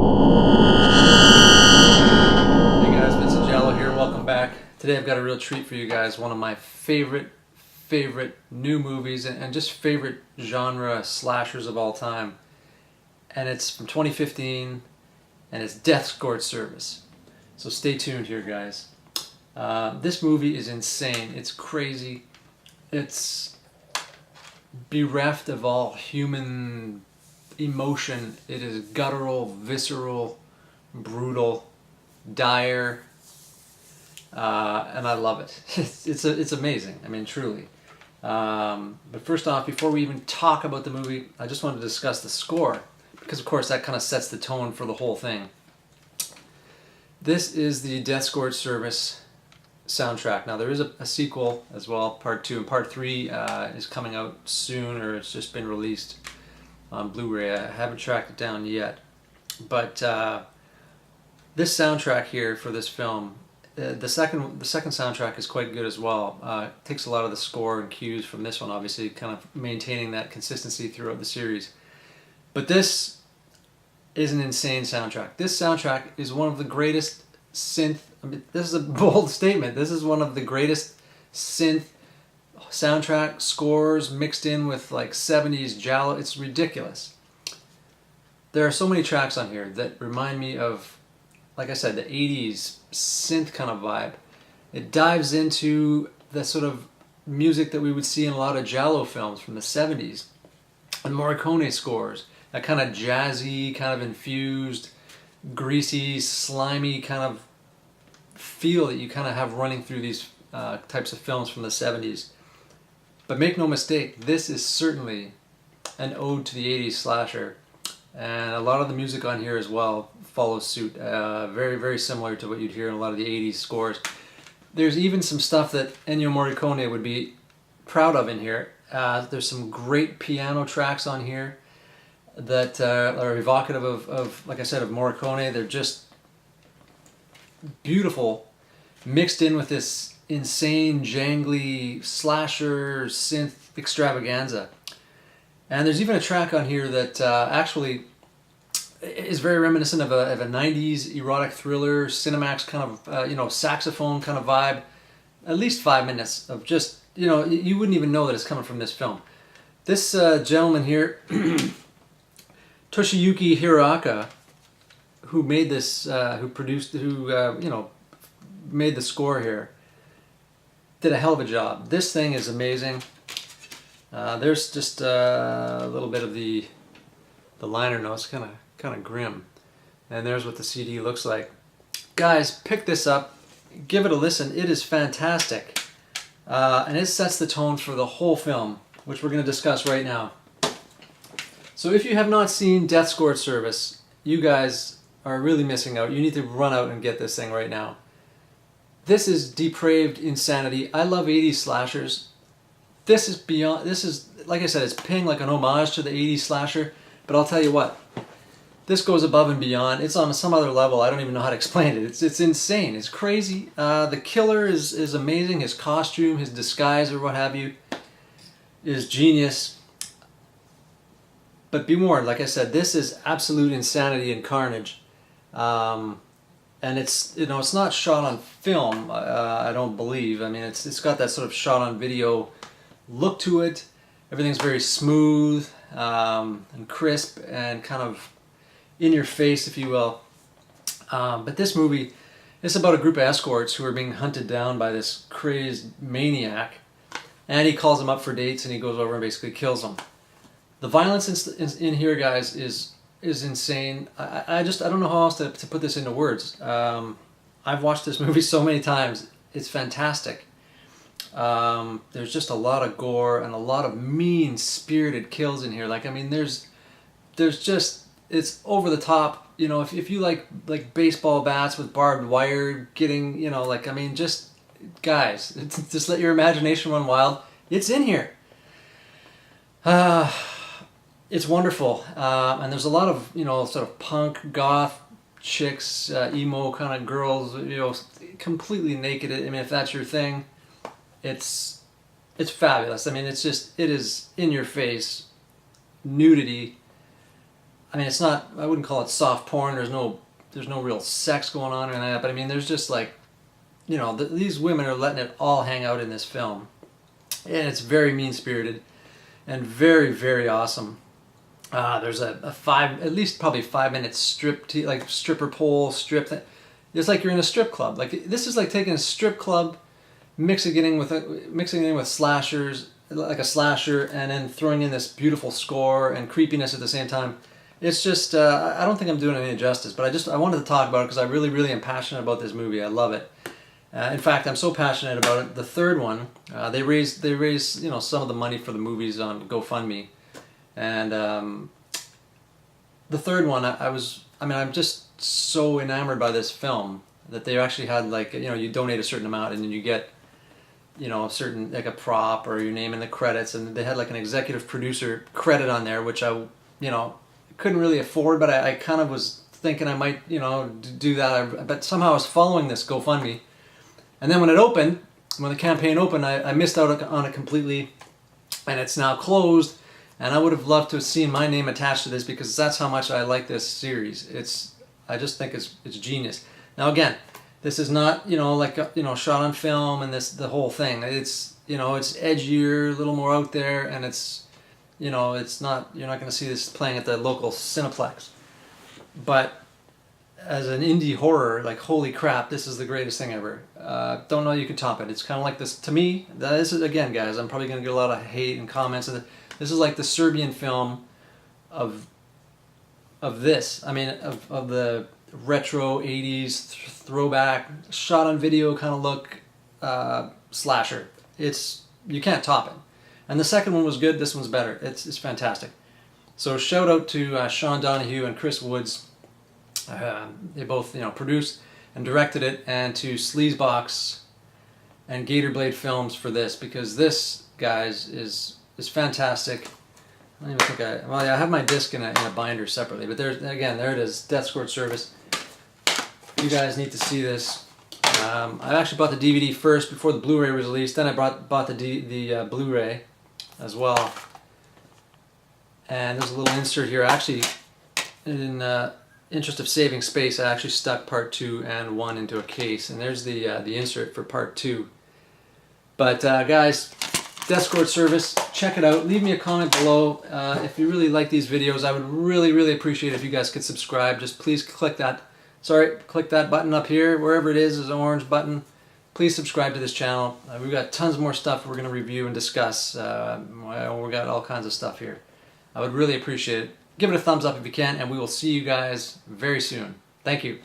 Hey guys, Vincent Giallo here. Welcome back. Today I've got a real treat for you guys. One of my favorite new movies and just favorite genre slashers of all time. And it's from 2015 and it's Death-Scort Service. So stay tuned here, guys. This movie is insane. It's crazy. It's bereft of all human emotion. It is guttural, visceral, brutal, dire, and I love it. It's amazing. I mean, truly. But first off, before we even talk about the movie, I just wanted to discuss the score, because of course that kind of sets the tone for the whole thing. This is the Death-Scort Service soundtrack. Now there is a sequel as well, part 2, and part 3 is coming out soon, or it's just been released on Blu-ray. I haven't tracked it down yet, but this soundtrack here for this film, the second soundtrack is quite good as well. It takes a lot of the score and cues from this one, obviously, kind of maintaining that consistency throughout the series. But this is an insane soundtrack. This soundtrack is one of the greatest synth. I mean, this is a bold statement. This is one of the greatest synth soundtrack scores mixed in with like 70s Giallo. It's ridiculous. There are so many tracks on here that remind me of, like I said, the 80s synth kind of vibe. It dives into the sort of music that we would see in a lot of Giallo films from the 70s and Morricone scores. That kind of jazzy, kind of infused, greasy, slimy kind of feel that you kind of have running through these types of films from the 70s. But make no mistake, this is certainly an ode to the 80s slasher. And a lot of the music on here as well follows suit. Very, very similar to what you'd hear in a lot of the 80s scores. There's even some stuff that Ennio Morricone would be proud of in here. There's some great piano tracks on here that are evocative of, like I said, of Morricone. They're just beautiful, mixed in with this insane, jangly slasher synth extravaganza. And there's even a track on here that actually is very reminiscent of a 90s erotic thriller, Cinemax kind of, saxophone kind of vibe. At least 5 minutes of just, you wouldn't even know that it's coming from this film. This gentleman here, Toshiyuki Hiraka, who made this, made the score here, did a hell of a job. This thing is amazing. There's just a little bit of the liner notes, kind of grim, and there's what the CD looks like. Guys, pick this up, give it a listen. It is fantastic, and it sets the tone for the whole film, which we're going to discuss right now. So if you have not seen Death-Scort Service, you guys are really missing out. You need to run out and get this thing right now. This is depraved insanity. I love 80s slashers. This is beyond, this is, like I said, it's paying like an homage to the 80s slasher, but I'll tell you what, this goes above and beyond. It's on some other level. I don't even know how to explain it. It's insane. It's crazy. The killer is amazing. His costume, his disguise, or what have you, is genius. But be warned, like I said, this is absolute insanity and carnage. And it's it's not shot on film. I don't believe. I mean, it's got that sort of shot on video look to it. Everything's very smooth and crisp and kind of in your face, if you will. But this movie is about a group of escorts who are being hunted down by this crazed maniac, and he calls them up for dates, and he goes over and basically kills them. The violence in here, guys, is insane. I don't know how else to put this into words. I've watched this movie so many times. It's fantastic. There's just a lot of gore and a lot of mean-spirited kills in here. Like, I mean, there's just, it's over the top. If you like baseball bats with barbed wire getting, I mean, just, guys, just let your imagination run wild. It's in here. It's wonderful, and there's a lot of sort of punk, goth chicks, emo kind of girls, completely naked. I mean, if that's your thing, it's fabulous. I mean, it is in your face nudity. I mean, it's not, I wouldn't call it soft porn. There's no real sex going on or anything like that. But I mean, there's just like, you know, these women are letting it all hang out in this film. And it's very mean-spirited and very, very awesome. There's a at least probably 5 minute like stripper pole strip. It's like you're in a strip club. Like, this is like taking a strip club, mixing it in with slashers, like a slasher, and then throwing in this beautiful score and creepiness at the same time. It's just, I don't think I'm doing it any justice, but I wanted to talk about it because I really, really am passionate about this movie. I love it. In fact, I'm so passionate about it. The third one, they raised you know, some of the money for the movies on GoFundMe, and the third one, I'm just so enamored by this film that they actually had, like, you know, you donate a certain amount and then you get, you know, a certain, like a prop or your name in the credits, and they had like an executive producer credit on there, which I, you know, couldn't really afford, but I kind of was thinking I might, you know, do that. But somehow I was following this GoFundMe. And then when the campaign opened, I missed out on it completely, and it's now closed. And I would have loved to have seen my name attached to this because that's how much I like this series. I just think it's genius. Now again, this is not, you know, like, you know, shot on film and the whole thing. It's, you know, it's edgier, a little more out there, and it's, you know, it's not, you're not going to see this playing at the local Cineplex. But as an indie horror, like, holy crap, this is the greatest thing ever. Don't know you can top it. It's kind of like this, to me, this is, again, guys, I'm probably going to get a lot of hate and comments. This is like the Serbian film of this. I mean, of the retro 80s throwback, shot on video kind of look slasher. You can't top it. And the second one was good, this one's better. It's fantastic. So shout out to Sean Donahue and Chris Woods. They both, you know, produced and directed it, and to Sleazebox and Gatorblade Films for this, because this, guys, is fantastic. I don't even think I have my disc in a binder separately, but there it is, Death-Scort Service. You guys need to see this. I actually bought the DVD first before the Blu-ray was released. Then I bought the Blu-ray as well. And there's a little insert here. Actually, in interest of saving space, I actually stuck part 2 and 1 into a case, and there's the insert for part 2. But guys, Death-Scort Service, check it out. Leave me a comment below if you really like these videos. I would really, really appreciate it if you guys could subscribe. Just please click that button up here, wherever it is an orange button. Please subscribe to this channel. We've got tons more stuff we're going to review and discuss. We've got all kinds of stuff here. I would really appreciate it. Give it a thumbs up if you can, and we will see you guys very soon. Thank you.